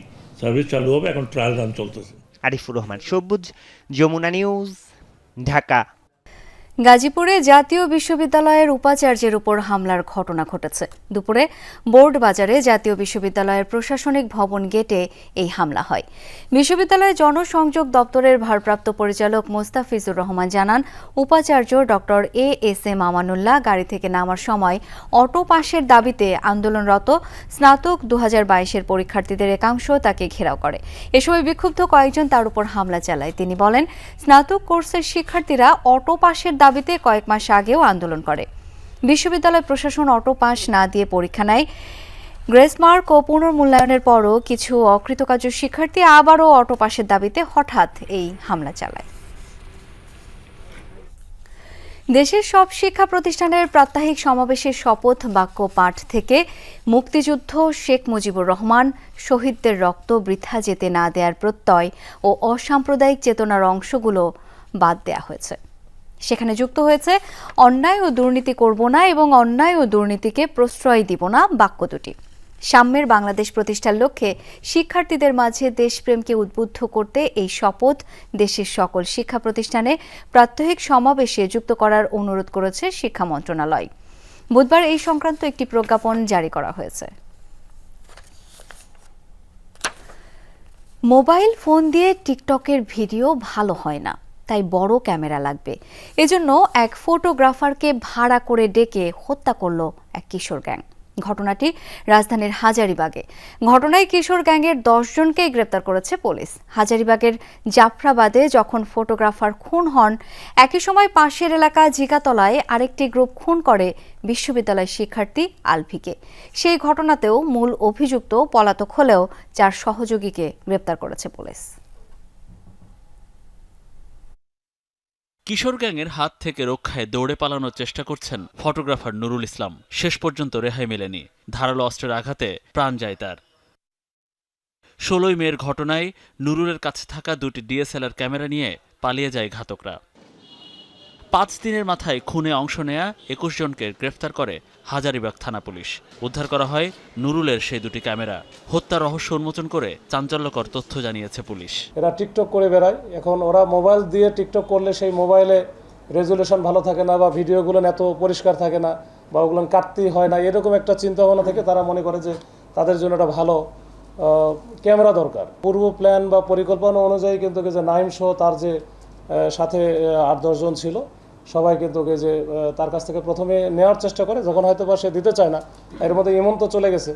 সার্ভিস চালু হবে, এখন ট্রায়াল রান চলতেছে। আরিফুর রহমান সবুজ, যমুনা নিউজ, ঢাকা। গাজীপুরে জাতীয় বিশ্ববিদ্যালয়ের উপাচার্যের উপর হামলার ঘটনা ঘটেছে। দুপুরে বোর্ড বাজারে জাতীয় বিশ্ববিদ্যালয়ের প্রশাসনিক ভবন গেটে এই হামলা হয়। বিশ্ববিদ্যালয়ের জনসংযোগ দপ্তরের ভারপ্রাপ্ত পরিচালক মোস্তাফিজুর রহমান জানান, উপাচার্য ডক্টর এএসএম আমানুল্লাহ গাড়ি থেকে নামার সময় অটো পাসের দাবিতে আন্দোলনরত স্নাতক 2022-এর পরীক্ষার্থীদের একাংশ তাকে ঘেরাও করে। এ সময় বিক্ষুব্ধ কয়েকজন তার উপর হামলা চালায়। তিনি বলেন, স্নাতক কোর্সের শিক্ষার্থীরা অটো পাসের দাবিতে কয়েক মাস আগেও আন্দোলন করে। বিশ্ববিদ্যালয় প্রশাসন অটো পাস না দিয়ে পরীক্ষা নেয়। গ্রেসমার্ক ও পুনর্মূল্যায়নের পরও কিছু অকৃতকার্য শিক্ষার্থী আবারও অটো পাসের দাবিতে হঠাৎ এই হামলা চালায়। দেশের সব শিক্ষা প্রতিষ্ঠানের প্রাত্যহিক সমাবেশের শপথ বাক্য পাঠ থেকে মুক্তিযুদ্ধ, শেখ মুজিবুর রহমান, শহীদদের রক্ত বৃথা যেতে না দেওয়ার প্রত্যয় ও অসাম্প্রদায়িক চেতনার অংশগুলো বাদ দেওয়া হয়েছে। সেখানে যুক্ত হয়েছে অন্যায় ও দুর্নীতি করব না এবং অন্যায় ও দুর্নীতিকে প্রশ্রয় দিব না বাক্য দুটি। সাম্যের বাংলাদেশ প্রতিষ্ঠার লক্ষ্যে শিক্ষার্থীদের মাঝে দেশপ্রেমকে উদ্বুদ্ধ করতে এই শপথ দেশের সকল শিক্ষা প্রতিষ্ঠানে প্রাত্যহিক সমাবেশে যুক্ত করার অনুরোধ করেছে শিক্ষা মন্ত্রণালয়। বুধবার এই সংক্রান্ত একটি প্রজ্ঞাপন জারি করা হয়েছে। মোবাইল ফোন দিয়ে টিকটকের ভিডিও ভালো হয় না, তাই বড় ক্যামেরা লাগবে। এজন্য এক ফটোগ্রাফারকে ভাড়া করে ডেকে হত্যা করল এক কিশোর গ্যাং। ঘটনাটি রাজধানীর হাজারীবাগে। ঘটনায় কিশোর গ্যাংয়ের 10 জনকেই গ্রেপ্তার করেছে পুলিশ। হাজারীবাগের জাফরাবাদে যখন ফটোগ্রাফার খুন হন, একই সময় পাশের এলাকা জিগাতলায় আরেকটি গ্রুপ খুন করে বিশ্ববিদ্যালয় শিক্ষার্থী আলভিকে। সেই ঘটনাতেও মূল অভিযুক্ত পলাতক হলেও 4 সহযোগীকে গ্রেপ্তার করেছে পুলিশ। কিশোর গ্যাংয়ের হাত থেকে রক্ষায় দৌড়ে পালানোর চেষ্টা করছেন ফটোগ্রাফার নুরুল ইসলাম। শেষ পর্যন্ত রেহাই মেলেনি। ধারালো অস্ত্রের আঘাতে প্রাণ যায় তার। 16 মের ঘটনায় নুরুলের কাছে থাকা 2টি ডিএসএলআর ক্যামেরা নিয়ে পালিয়ে যায় ঘাতকরা। 5 দিনের মাথায় খুনে অংশ নেয়া 21 জনকে গ্রেফতার করে হাজারীবাগ থানা পুলিশ। উদ্ধার করা হয় নুরুলের সেই 2টি ক্যামেরা। হত্যার রহস্য উন্মোচন করে চাঞ্চল্যকর তথ্য জানিয়েছে পুলিশ। এরা টিকটক করে বেড়ায়। এখন ওরা মোবাইল দিয়ে টিকটক করলে সেই মোবাইলে রেজুলেশন ভালো থাকে না, বা ভিডিওগুলো এত পরিষ্কার থাকে না, বা ওগুলো কাটতেই হয় না, এরকম একটা চিন্তা ভাবনা থেকে তারা মনে করে যে তাদের জন্য একটা ভালো ক্যামেরা দরকার। পূর্ব প্ল্যান বা পরিকল্পনা অনুযায়ী কিন্তু যে নাইম সহ তার যে সাথে 8-10 জন ছিল, সবাই কিন্তু যে তার কাছ থেকে প্রথমে নেওয়ার চেষ্টা করে, যখন হয়তো বা সে দিতে চায় না, এর মধ্যে ইমন তো চলে গেছে,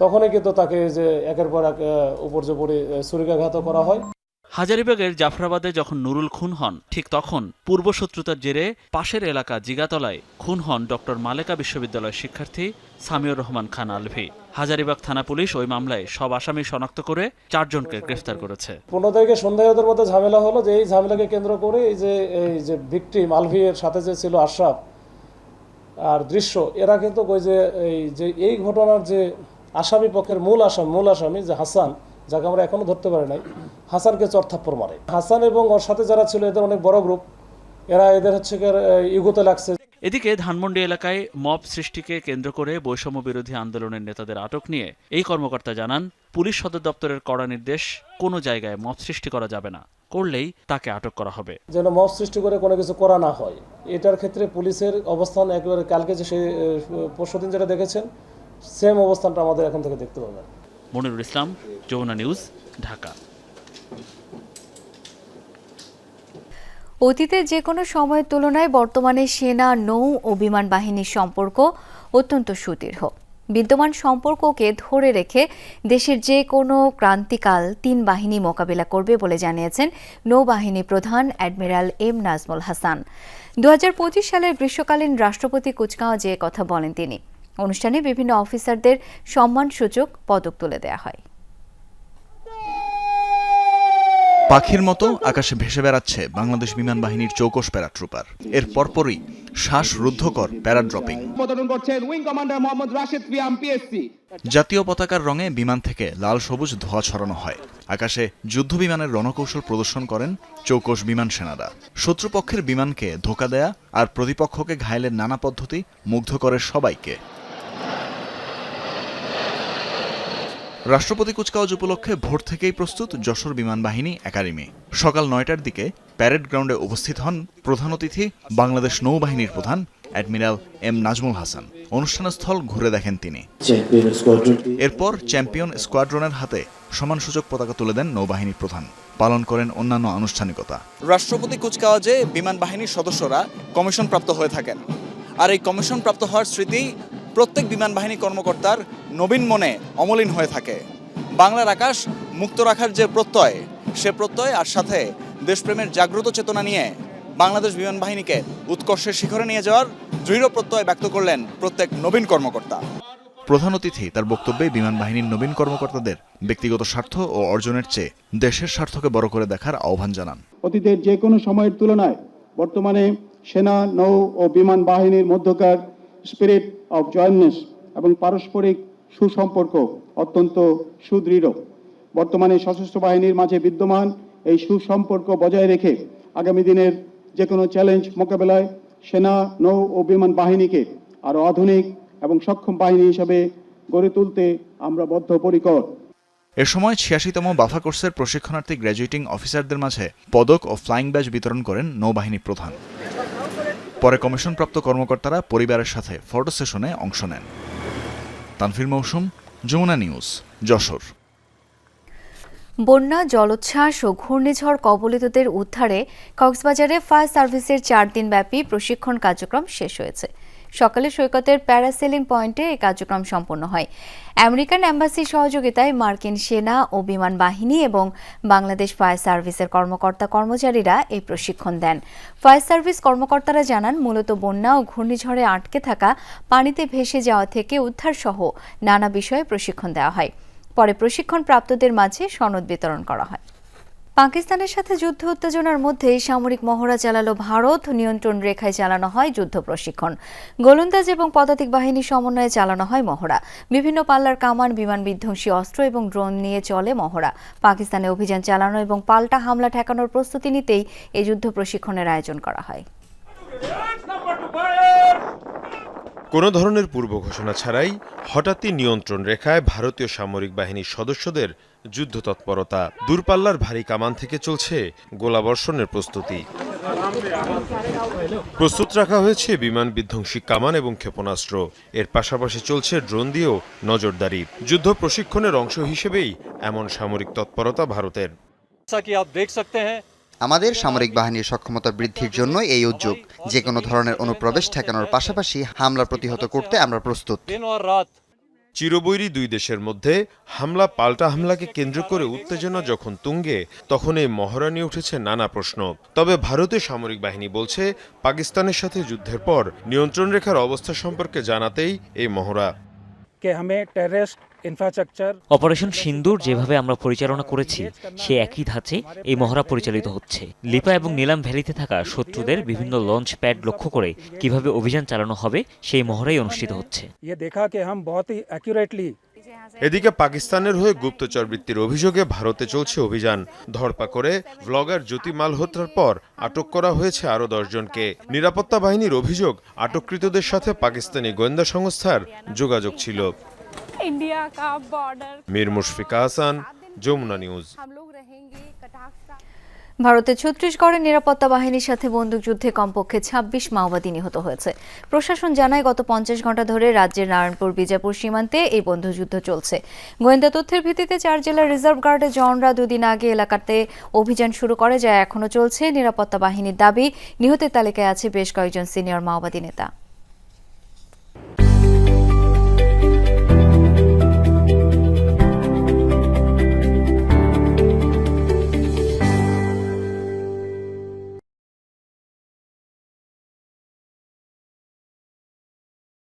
তখনই কিন্তু তাকে যে একের পর এক উপর্যুপরি ছুরিকাঘাত করা হয়। হাজারীবাগের জাফরাবাদে যখন নুরুল খুন হন, ঠিক তখন পূর্বশত্রুতার জেরে পাশের এলাকা জিগাতলায় খুন হন ডক্টর মালেকা বিশ্ববিদ্যালয়ের শিক্ষার্থী সামিউর রহমান খান আলভি। হাজারীবাগ থানা পুলিশ ওই মামলায় সব আসামি শনাক্ত করে 4 জনকে গ্রেফতার করেছে। 15 তারিখে সন্ধ্যায় ওদের মধ্যে ঝামেলা হলো, যে এই ঝামেলাকে কেন্দ্র করে এই যে ভিকটিম আলভির সাথে যে ছিল আশরাফ আর দৃশ্য, এরা কিন্তু ওই যে এই ঘটনার যে আসামি পক্ষের মূল আসামি যে হাসান, যাকে আমরা এখনো ধরতে পারি নাই, হাসানকে চরথাপ্পড় মারে। হাসান এবং ওর সাথে যারা ছিল এদের অনেক বড় গ্রুপ, এরা এদের হচ্ছে ইগোতে লাগছে। এদিকে ধানমন্ডি এলাকায় মব সৃষ্টিকে কেন্দ্র করে বৈষম্য বিরোধী আন্দোলনের নেতাদের আটক নিয়ে এই কর্মকর্তা জানান, পুলিশ সদর দপ্তরের কড়া নির্দেশ, কোনো জায়গায় মব সৃষ্টি করা যাবে না, করলেই তাকে আটক করা হবে। যেন মব সৃষ্টি করে কোনো কিছু করা না হয়, এটার ক্ষেত্রে পুলিশের অবস্থান একেবারে কালকে যে সেই পরশুদিন যেটা দেখেছেন, সেম অবস্থানটা আমাদের এখন থেকে দেখতে পাবেন। মনিরুল ইসলাম, যমুনা নিউজ, ঢাকা। অতীতে যে কোনো সময়ের তুলনায় বর্তমানে সেনা, নৌ ও বিমান বাহিনীর সম্পর্ক অত্যন্ত সুদৃঢ়। বিদ্যমান সম্পর্ককে ধরে রেখে দেশের যে কোনো ক্রান্তিকাল 3 বাহিনী মোকাবিলা করবে বলে জানিয়েছেন নৌবাহিনী প্রধান অ্যাডমিরাল এম নাজমুল হাসান। 2025 সালের গ্রীষ্মকালীন রাষ্ট্রপতি কুচকাওয়াজে কথা বলেন তিনি। অনুষ্ঠানে বিভিন্ন অফিসারদের সম্মানসূচক পদক তুলে দেওয়া হয়। পাখির মতো আকাশে ভেসে বেড়াচ্ছে বাংলাদেশ বিমান বাহিনীর চৌকস প্যারাট্রুপার। এর পরপরই শ্বাসরুদ্ধকর প্যারাড্রপিং। জাতীয় পতাকার রঙে বিমান থেকে লাল সবুজ ধোঁয়া ছড়ানো হয়। আকাশে যুদ্ধ বিমানের রণকৌশল প্রদর্শন করেন চৌকস বিমান সেনারা। শত্রুপক্ষের বিমানকে ধোঁকা দেয়া আর প্রতিপক্ষকে ঘায়েলের নানা পদ্ধতি মুগ্ধ করে সবাইকে। রাষ্ট্রপতি কুচকাওয়াজ উপলক্ষে ভোর থেকেই প্রস্তুত যশোর বিমান বাহিনী একাডেমি। সকাল 9টার দিকে প্যারেড গ্রাউন্ডে উপস্থিত হন প্রধান অতিথি বাংলাদেশ নৌবাহিনীর প্রধান অ্যাডমিরাল এম নাজমুল হাসান। অনুষ্ঠানস্থল ঘুরে দেখেন তিনি। এরপর চ্যাম্পিয়ন স্কোয়াড্রনের হাতে সম্মানসূচক পতাকা তুলে দেন নৌবাহিনী প্রধান। পালন করেন অন্যান্য আনুষ্ঠানিকতা। রাষ্ট্রপতি কুচকাওয়াজে বিমান বাহিনীর সদস্যরা কমিশনপ্রাপ্ত হয়ে থাকেন, আর এই কমিশনপ্রাপ্ত হওয়ার স্মৃতি প্রত্যেক বিমান বাহিনী কর্মকর্তার নবীন মনে অমলিন হয়ে থাকে। বাংলার আকাশ মুক্ত রাখার যে প্রত্যয়, সে প্রত্যয় আর সাথে দেশপ্রেমের জাগ্রত চেতনা নিয়ে বাংলাদেশ বিমান বাহিনীকে উৎকর্ষের শিখরে নিয়ে যাওয়ার দৃঢ় প্রত্যয় ব্যক্ত করলেন প্রত্যেক নবীন কর্মকর্তা। প্রধান অতিথি তার বক্তব্যে বিমান বাহিনীর নবীন কর্মকর্তাদের ব্যক্তিগত স্বার্থ ও অর্জনের চেয়ে দেশের স্বার্থকে বড় করে দেখার আহ্বান জানান। অতীতের যে কোনো সময়ের তুলনায় বর্তমানে সেনা, নৌ ও বিমান বাহিনীর মধ্যকার স্পিরিট অফ জয়েন্টনেস এবং পারস্পরিক সুসম্পর্ক অত্যন্ত সুদৃঢ়। বর্তমানে সশস্ত্র বাহিনীর মাঝে বিদ্যমান এই সুসম্পর্ক বজায় রেখে আগামী দিনের যে কোনো চ্যালেঞ্জ মোকাবেলায় সেনা, নৌ ও বিমান বাহিনীকে আরও আধুনিক এবং সক্ষম বাহিনী হিসেবে গড়ে তুলতে আমরা বদ্ধপরিকর। এ সময় ৮৬তম বাফা কোর্সের প্রশিক্ষণার্থী গ্র্যাজুয়েটিং অফিসারদের মাঝে পদক ও ফ্লাইং ব্যাজ বিতরণ করেন নৌবাহিনী প্রধান। পরে কমিশনপ্রাপ্ত কর্মকর্তারা পরিবারের সাথে ফটো সেশনে অংশ নেন। তানফির মৌসুম, যমুনা নিউজ, যশোর। বন্যা, জলোচ্ছ্বাস ও ঘূর্ণিঝড় কবলিতদের উদ্ধারে কক্সবাজারে ফায়ার সার্ভিসের 4 দিনব্যাপী প্রশিক্ষণ কার্যক্রম শেষ হয়েছে। সকালে সৈকতের প্যারাসেলিং পয়েন্টে এই কার্যক্রম সম্পন্ন হয়। আমেরিকান এম্বাসির সহযোগিতায় মার্কিন সেনা ও বিমান বাহিনী এবং বাংলাদেশ ফায়ার সার্ভিসের কর্মচারীরা এই প্রশিক্ষণ দেন। ফায়ার সার্ভিস কর্মকর্তারা জানান, মূলত বন্যা ও ঘূর্ণিঝড়ে আটকে থাকা পানিতে ভেসে যাওয়া থেকে উদ্ধার সহ নানা বিষয়ে প্রশিক্ষণ দেওয়া হয়। পরে প্রশিক্ষণ প্রাপ্তদের মাঝে সনদ বিতরণ করা হয়। পাকিস্তানের সাথে যুদ্ধ উত্তেজনার মধ্যেই সামরিক মহড়া চালালো ভারত। নিয়ন্ত্রণ রেখায় চালানো হয় যুদ্ধ প্রশিক্ষণ। গোলন্দাজ এবং পদাতিক বাহিনীর সমন্বয়ে চালানো হয় মহড়া। বিভিন্ন পাল্লার কামান, বিমান বিধ্বংসী অস্ত্র এবং ড্রোন নিয়ে চলে মহড়া। পাকিস্তানে অভিযান চালানো এবং পাল্টা হামলা ঠেকানোর প্রস্তুতি নিতেই এই যুদ্ধ প্রশিক্ষণের আয়োজন করা হয়। কোনো ধরনের পূর্ব ঘোষণা ছাড়াই হঠাৎই নিয়ন্ত্রণ রেখায় ভারতীয় সামরিক বাহিনীর সদস্যদের যুদ্ধ তৎপরতা। দূরপাল্লার ভারী কামান থেকে চলছে গোলাবর্ষণের প্রস্তুতি। প্রস্তুত রাখা হয়েছে বিমান বিধ্বংসী কামান এবং ক্ষেপণাস্ত্র। এর পাশাপাশি চলছে ড্রোন দিয়েও নজরদারি। যুদ্ধ প্রশিক্ষণের অংশ হিসেবেই এমন সামরিক তৎপরতা ভারতের। আমাদের সামরিক বাহিনীর সক্ষমতা বৃদ্ধির জন্য এই উদ্যোগ। যে কোনো ধরনের অনুপ্রবেশ ঠেকানোর পাশাপাশি হামলা প্রতিহত করতে আমরা প্রস্তুত। চিরবৈরী দুই দেশের মধ্যে হামলা পাল্টা হামলাকে কেন্দ্র করে উত্তেজনা যখন তুঙ্গে, তখন এই মহড়া নিয়ে উঠেছে নানা প্রশ্ন। তবে ভারতীয় সামরিক বাহিনী বলছে, পাকিস্তানের সাথে যুদ্ধের পর নিয়ন্ত্রণ রেখার অবস্থা সম্পর্কে জানাতেই এই মহড়া। অপারেশন সিন্দুর যেভাবে আমরা পরিচালনা করেছি, সে একই ধাঁচে এই মহড়া পরিচালিত হচ্ছে। লিপা এবং নীলাম ভ্যালিতে থাকা শত্রুদের বিভিন্ন লঞ্চ প্যাড লক্ষ্য করে কিভাবে অভিযান চালানো হবে, সেই মহড়াই অনুষ্ঠিত হচ্ছে। এদিকে পাকিস্তানের হয়ে গুপ্তচর বৃত্তির অভিযোগে ভারতে চলছে অভিযান। ধরপাকড়ে ব্লগার জ্যোতি মালহোত্রার পর আটক করা হয়েছে আরও 10 জনকে। নিরাপত্তা বাহিনীর অভিযোগ, আটককৃতদের সাথে পাকিস্তানি গোয়েন্দা সংস্থার যোগাযোগ ছিল। মীর মুশফিকা হাসান, যমুনা নিউজ। ভারতের ছত্তিশগড়ের নিরাপত্তা বাহিনীর সাথে বন্দুকযুদ্ধে কমপক্ষে 26 মাওবাদী নিহত হয়েছে। প্রশাসন জানায়, গত 50 ঘণ্টা ধরে রাজ্যের নারায়ণপুর বিজাপুর সীমান্তে এই বন্দুকযুদ্ধ চলছে। গোয়েন্দা তথ্যের ভিত্তিতে 4 জেলার রিজার্ভ গার্ডের জওয়ানরা 2 দিন আগে এলাকাতে অভিযান শুরু করে, যা এখনো চলছে। নিরাপত্তা বাহিনীর দাবি, নিহতের তালিকায় আছে বেশ কয়েকজন সিনিয়র মাওবাদী নেতা।